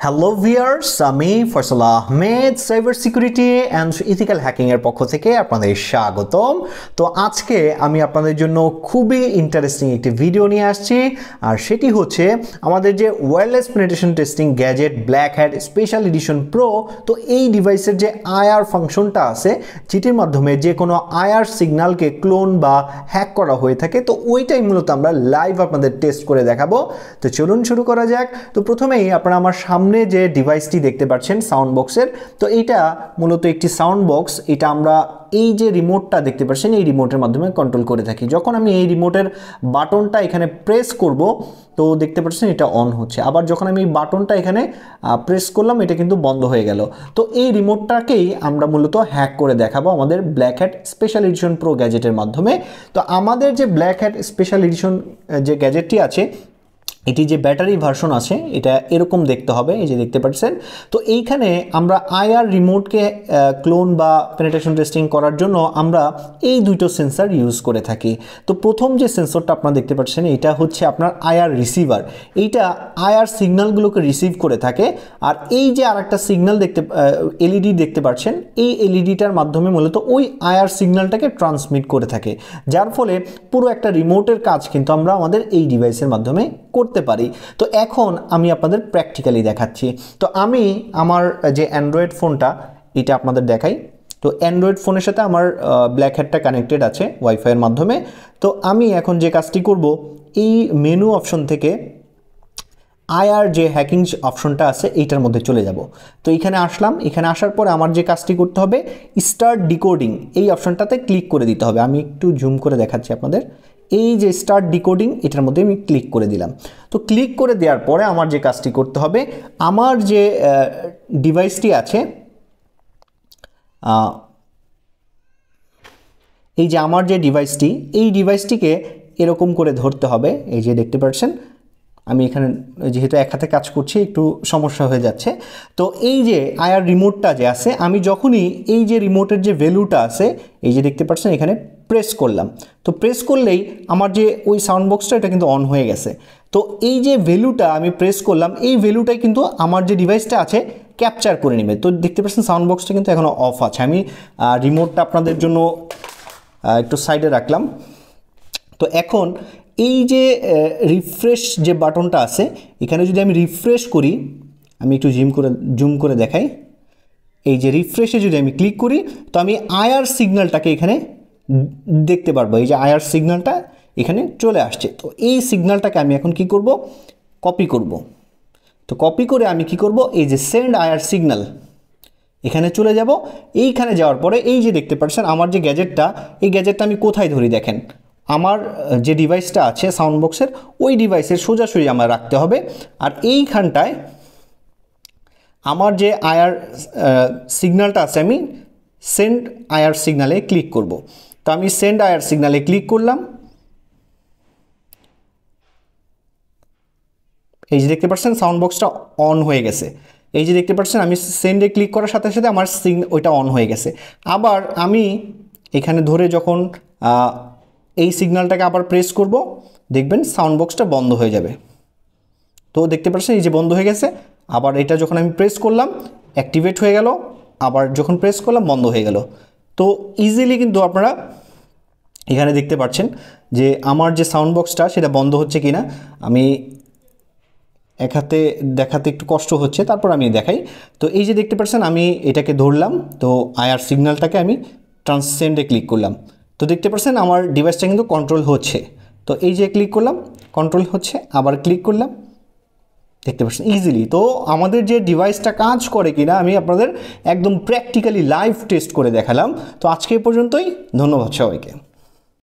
Hello viewers, আমি Faisal Ahmed cyber security and ethical hacking এর পক্ষ থেকে আপনাদের স্বাগতম। তো আজকে আমি আপনাদের জন্য খুবই ইন্টারেস্টিং একটি ভিডিও নিয়ে আসছি, আর সেটি হচ্ছে আমাদের যে wireless penetration testing gadget black hat special edition pro. তো এই ডিভাইসের যে আইআর ফাংশনটা আছে, যেটির মাধ্যমে যে কোনো আইআর সিগন্যালকে ক্লোন বা হ্যাক করা হয়ে থাকে, তো ওইটাই মূলত আমরা লাইভ আপনাদের টেস্ট করে দেখাবো। তো চলুন শুরু করা যাক। তো প্রথমেই আপনারা আমার সামনে যে ডিভাইসটি দেখতে পাচ্ছেন সাউন্ড বক্সের, তো এইটা মূলত একটি সাউন্ড বক্স। এটা আমরা এই যে রিমোটটা দেখতে পাচ্ছেন, এই রিমোটের মাধ্যমে কন্ট্রোল করে থাকি। যখন আমি এই রিমোটের বাটনটা এখানে প্রেস করব, তো দেখতে পাচ্ছেন এটা অন হচ্ছে। আবার যখন আমি এই বাটনটা এখানে প্রেস করলাম, এটা কিন্তু বন্ধ হয়ে গেল। তো এই রিমোটটাকেই আমরা মূলত হ্যাক করে দেখাবো আমাদের black hat special edition pro গ্যাজেটের মাধ্যমে। তো আমাদের যে ব্ল্যাক হ্যাট স্পেশাল এডিশন যে গ্যাজেটটি আছে, এটি যে ব্যাটারি ভার্সন আছে, এটা এরকম দেখতে হবে, এই যে দেখতে পাচ্ছেন। তো এইখানে আমরা আইআর রিমোটকে ক্লোন বা পেনিট্রেশন টেস্টিং করার জন্য আমরা এই দুটো সেন্সর ইউজ করে থাকি। তো প্রথম যে সেন্সরটা আপনারা দেখতে পাচ্ছেন, এটা হচ্ছে আপনার আইআর রিসিভার। এইটা আইআর সিগন্যালগুলোকে রিসিভ করে থাকে। আর এই যে আরেকটা সিগন্যাল এলইডি দেখতে পাচ্ছেন, এই এলইডিটার মাধ্যমে মূলত ওই আইআর সিগন্যালটাকে ট্রান্সমিট করে থাকে, যার ফলে পুরো একটা রিমোটের কাজ কিন্তু আমরা আমাদের এই ডিভাইসের মাধ্যমে করতে পারি। তো এখন আমি আপনাদের প্র্যাকটিক্যালি দেখাচ্ছি। তো আমি আমার যে অ্যান্ড্রয়েড ফোনটা, এটা আপনাদের দেখাই। তো অ্যান্ড্রয়েড ফোনের সাথে আমার ব্ল্যাক হ্যাটটা কানেক্টেড আছে ওয়াইফাইয়ের মাধ্যমে। তো আমি এখন যে কাজটি করব, এই মেনু অপশন থেকে আইআর যে হ্যাকিং অপশনটা আছে, এইটার মধ্যে চলে যাব। তো এখানে আসলাম। এখানে আসার পরে আমার যে কাজটি করতে হবে, স্টার্ট ডিকোডিং এই অপশনটাতে ক্লিক করে দিতে হবে। আমি একটু জুম করে দেখাচ্ছি আপনাদের। এই যে স্টার্ট ডিকোডিং, এটার মধ্যে আমি ক্লিক করে দিলাম। তো ক্লিক করে দেওয়ার পরে আমার যে কাজটি করতে হবে, আমার যে ডিভাইসটি আছে, এই যে আমার যে ডিভাইসটি, এই ডিভাইসটিকে এরকম করে ধরতে হবে। এই যে দেখতে পাচ্ছেন, আমি এখানে যেহেতু এক হাতে কাজ করছি, একটু সমস্যা হয়ে যাচ্ছে। তো এই যে আইআর রিমোটটা যে আছে, আমি যখনই এই যে রিমোটের যে ভ্যালুটা আছে, এই যে দেখতে পাচ্ছেন, এখানে প্রেস করলাম। তো প্রেস করলেই আমার যে ওই সাউন্ড বক্সটা, এটা কিন্তু অন হয়ে গেছে। তো এই যে ভ্যালুটা আমি প্রেস করলাম, এই ভ্যালুটাই কিন্তু আমার যে ডিভাইসটা আছে ক্যাপচার করে নেবে। তো দেখতে পাচ্ছেন সাউন্ড বক্সটা কিন্তু এখনও অফ আছে। আমি রিমোটটা আপনাদের জন্য একটু সাইডে রাখলাম। তো এখন এই যে রিফ্রেশ যে বাটনটা আছে, এখানে যদি আমি রিফ্রেশ করি, আমি একটু জুম করে দেখাই। এই যে রিফ্রেশে যদি আমি ক্লিক করি, তো আমি আইআর সিগন্যালটাকে এখানে দেখতে পারবো। এই যে আইআর সিগন্যালটা এখানে চলে আসছে। তো এই সিগন্যালটাকে আমি এখন কি করব, কপি করব। তো কপি করে আমি কি করব, এই যে সেন্ড আইআর সিগন্যাল, এখানে চলে যাব। এইখানে যাওয়ার পরে এই যে দেখতে পাচ্ছেন আমার যে গ্যাজেটটা, এই গ্যাজেটটা আমি কোথায় ধরি দেখেন, আমার যে ডিভাইসটা আছে সাউন্ড বক্সের, ওই ডিভাইসের সোজাসুজি আমার রাখতে হবে। আর এইখানটায় আমার যে আইআর সিগন্যালটা আছে, আমি সেন্ড আইআর সিগন্যালে ক্লিক করব। তো আমি সেন্ড আইআর সিগন্যালে ক্লিক করলাম। এই যে দেখতে পাচ্ছেন সাউন্ড বক্সটা অন হয়ে গেছে। এই যে দেখতে পাচ্ছেন, আমি সেন্ডে ক্লিক করার সাথে সাথে আমার ওইটা অন হয়ে গেছে। আবার আমি এখানে ধরে যখন এই সিগন্যালটাকে আবার প্রেস করব, দেখবেন সাউন্ড বক্সটা বন্ধ হয়ে যাবে। তো দেখতে পাচ্ছেন এই যে বন্ধ হয়ে গেছে। আবার এটা যখন আমি প্রেস করলাম, অ্যাক্টিভেট হয়ে গেল। আবার যখন প্রেস করলাম, বন্ধ হয়ে গেল। তো ইজিলি কিন্তু আপনারা এখানে দেখতে পাচ্ছেন যে আমার যে সাউন্ড বক্সটা, সেটা বন্ধ হচ্ছে কিনা। আমি এক হাতে দেখাতে একটু কষ্ট হচ্ছে, তারপর আমি দেখাই। তো এই যে দেখতে পাচ্ছেন, আমি এটাকে ধরলাম। তো আইআর সিগন্যালটাকে আমি ট্রান্সেন্ডে ক্লিক করলাম। তো দেখতে পাচ্ছেন আমার ডিভাইসটা কিন্তু কন্ট্রোল হচ্ছে। তো এই যে ক্লিক করলাম, কন্ট্রোল হচ্ছে, আবার ক্লিক করলাম, দেখতে পাচ্ছেন ইজিলি। তো আমাদের যে ডিভাইসটা কাজ করে কিনা আমি আপনাদের একদম প্র্যাকটিক্যালি লাইভ টেস্ট করে দেখালাম। তো আজকে এই পর্যন্তই, ধন্যবাদ সবাইকে।